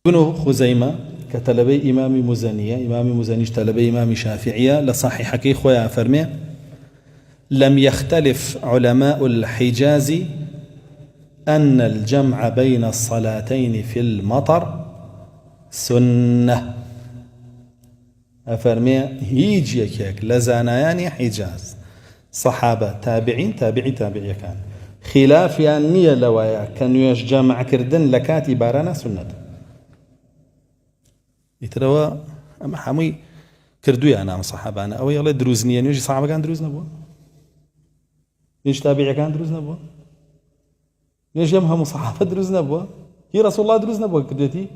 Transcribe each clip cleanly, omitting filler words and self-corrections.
ابن خزيمة كتلبي إمام مزنية، إمام مزنيش تلبي إمام شافعية لصحيح كي خويا فرمي لم يختلف علماء الحجاز أن الجمع بين الصلاتين في المطر سنة. أفرمي هيجي كيك لزانيان حجاز صحابة تابعين تابعي كان خلاف نية لوايا كان يجمع كردن لكاتي بارانا سنة يتروا أما حمي كردويا أنا صحابة أنا أو يلا دروزنيا يجي صحابة كان دروز نبوا يجي تابعي كان دروز نبوا يجي هم صحابة دروز نبوا هي رسول الله دروز نبوا كردتي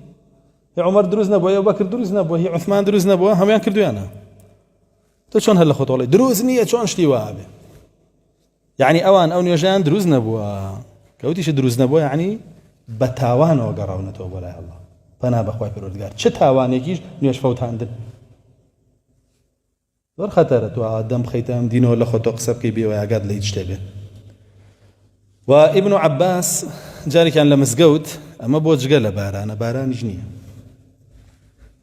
هي عمر دروز نبوا هي أبو بكر دروز نبوا هي عثمان دروز نبوا هم يان كردويا أنا تو شلون هلا خطوة دروزنية شلون اشتي وابه يعني أوان أو نيجان دروز نبوا كوتيش دروز نبوا يعني بتاوان وقراونا توبوا لا الله فأنا بخواي فرودقار شو تاوان يكيش نيش فوت عندن دور خطرت وآدم خيتام دينه ولا خطو قصب كي بيه ويعقاد لي يجتبه. وابن عباس جاري كان لمسقوت أما بوجه قال باران جنيه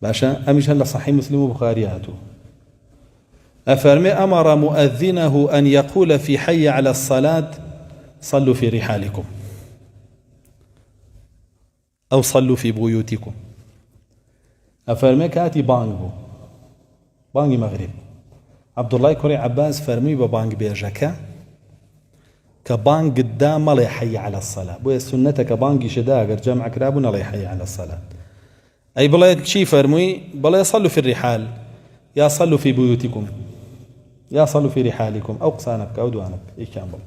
باشا أمش هلا صحيح مسلم وبخارياته أفرمي أمر مؤذنه أن يقول في حي على الصلاة صلوا في رحالكم أو صلوا في بيوتكم. أفرمي كاتي بانغ مغرب عبد الله كوري عباس فرمي ببانغ بيجاكا كبانغ قدام الله يحيي على الصلاة بويا سنتك بانغ شداقر جمع كرابنا الله يحيي على الصلاة أي بلا شي فرمي بلا يصلوا في الرحال يا صلوا في بيوتكم يا صلوا في رحالكم أو قصانك أو دوانك إيش كان بلا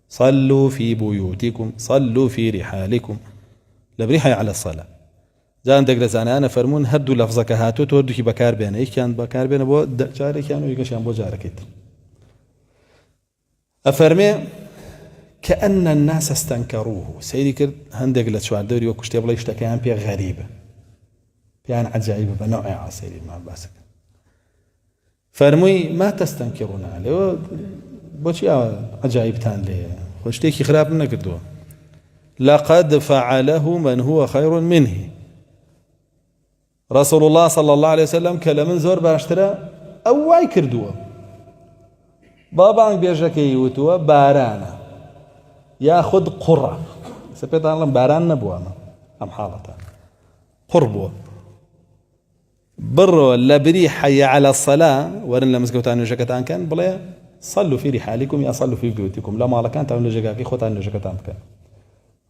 صلوا في بيوتكم صلوا في رحالكم لبريحة على الصلاة جان دقرز أنا فرمون هردو لفظك هاتو توردو كي بكار بينا إيش كان بكار بينا بو جاري كانوا يقشان بو جاركيت. أفرمي كأن الناس استنكروه سيدي كرد هندق لتشوار دوري وكشتي بلا يشتكيان بيا غريبة بيان عجائبة بنوع سيدي ما باسك فرمي ما تستنكرون عليه بوشي عجائب تان لي خوشتيكي خراب منا كردوه لقد فعله من هو خير منه رسول الله صلى الله عليه وسلم كلمن زور باشترى أو واي كردوه بابا بيجاكي وتوا بارانا ياخذ قرة سبيت الله باران نبوه أم حالته قربوه برو لبري حي على الصلاة ورن لمسكوتان وجكتان كان بلا صلوا في رحالكم يا صلوا في بيوتكم لا ما كانت عن جاكي خوتان وجكتان كان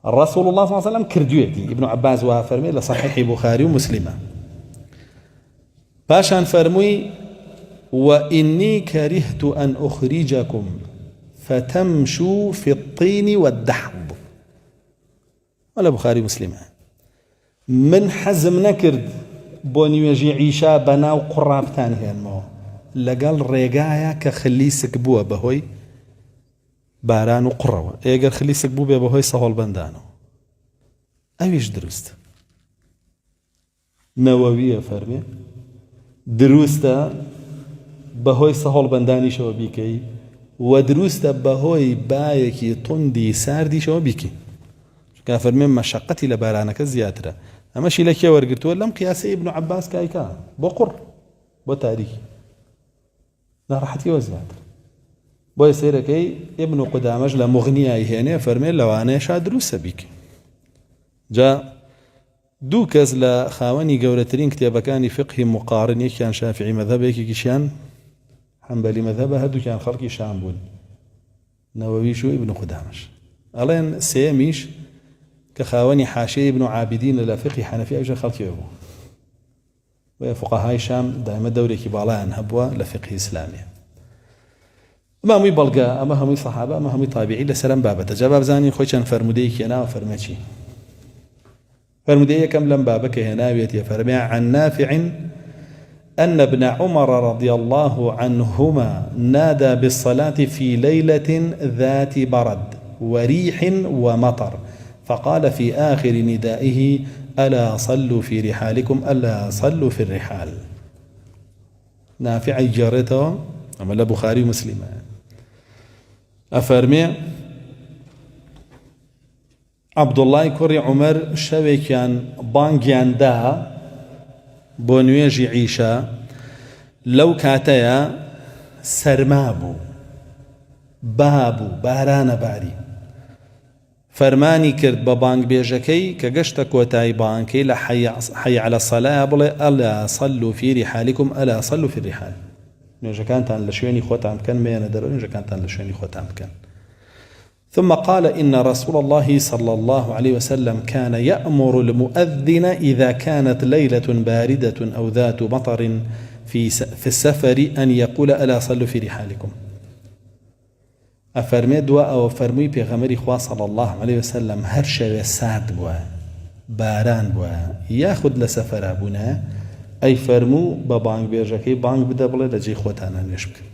الرسول الله صلى الله عليه وسلم كردويتي ابن عباس وفرمي لصحيح البخاري ومسلمة باشان فرمي وإني كرهت أن أخرجكم فتمشوا في الطين والدحض ولا بخاري مسلمة من حزم نكرد بوني يجي عيشا بنا وقرابتان هنمو لقال ريقايا كخليسك بوا بهوي باران وقروة ايقر خليسك بوا بهوي صهول بندانو اويش درست نووية فرمي دروستا بهوي صهول بنداني شو بيكي ودروستا بهوي بايكي طندي ساردي شو بيكي كافر من مشقتي لبارانك زياترة أما شي لك ورقت ولا قياسي ابن عباس كايكا بقر بو تاريخ لا راحتي وزياترة بو يسيركي ابن قدامج لمغنية هنا فرمي لو أنا شادروس بيك جاء دوكز لخاوني قولترين كتابكاني فقه مقارن كان شافعي مذهب كيشان حنبلي مذهب هدو كان خلقي شامبون نووي شو ابن قدامج ألين سيميش كخاوني حاشي ابن عابدين لفقه حنفي أجل خلقي أبو وفقهاء الشام دائما دوري كبالان هبوا لفقه إسلامي أما همي بلغا أما همي صحابة أما همي طابعي لسلام بابة جاباب زاني خوشان فرموديك ينا وفرمتشي فرموديك كم لم بابك هنا ويتي فرمي عن نافع أن ابن عمر رضي الله عنهما نادى بالصلاة في ليلة ذات برد وريح ومطر فقال في آخر ندائه ألا صلوا في رحالكم ألا صلوا في الرحال. نافع جارته أما البخاري ومسلم أفرمي عبد الله كوري عمر شەوێکیان بانگیان دا بۆ نوێژی عیشا لەو کاتەیە سەرما بوو بابوو بارانە باری فەرمانی کرد بە بانگبێژەکەی کە گەشتە کۆتایی بانگەکەی لە حەی عەلە الصەلاه بڵێ ئەلا صەلوا فی ریحالکم ئەلا صەلوا فی الرحال نوێژەکانتان لە شوێنی خۆتان بکەن مێنە دەرەوە نوێژەکانتان لە شوێنی خۆتان بکەن. ثم قال إن رسول الله صلى الله عليه وسلم كان يأمر المؤذن إذا كانت ليلة باردة أو ذات مطر في السفر أن يقول ألا صلوا في رحالكم. أفرمي دواء أو فرمي بغمر خوا صلى الله عليه وسلم هر شوي سارد بوا باران بوا ياخد لسفر أبونا أي فرمو ببانك بيرجكي بانك بدا بلا لجي خوتانا نشبك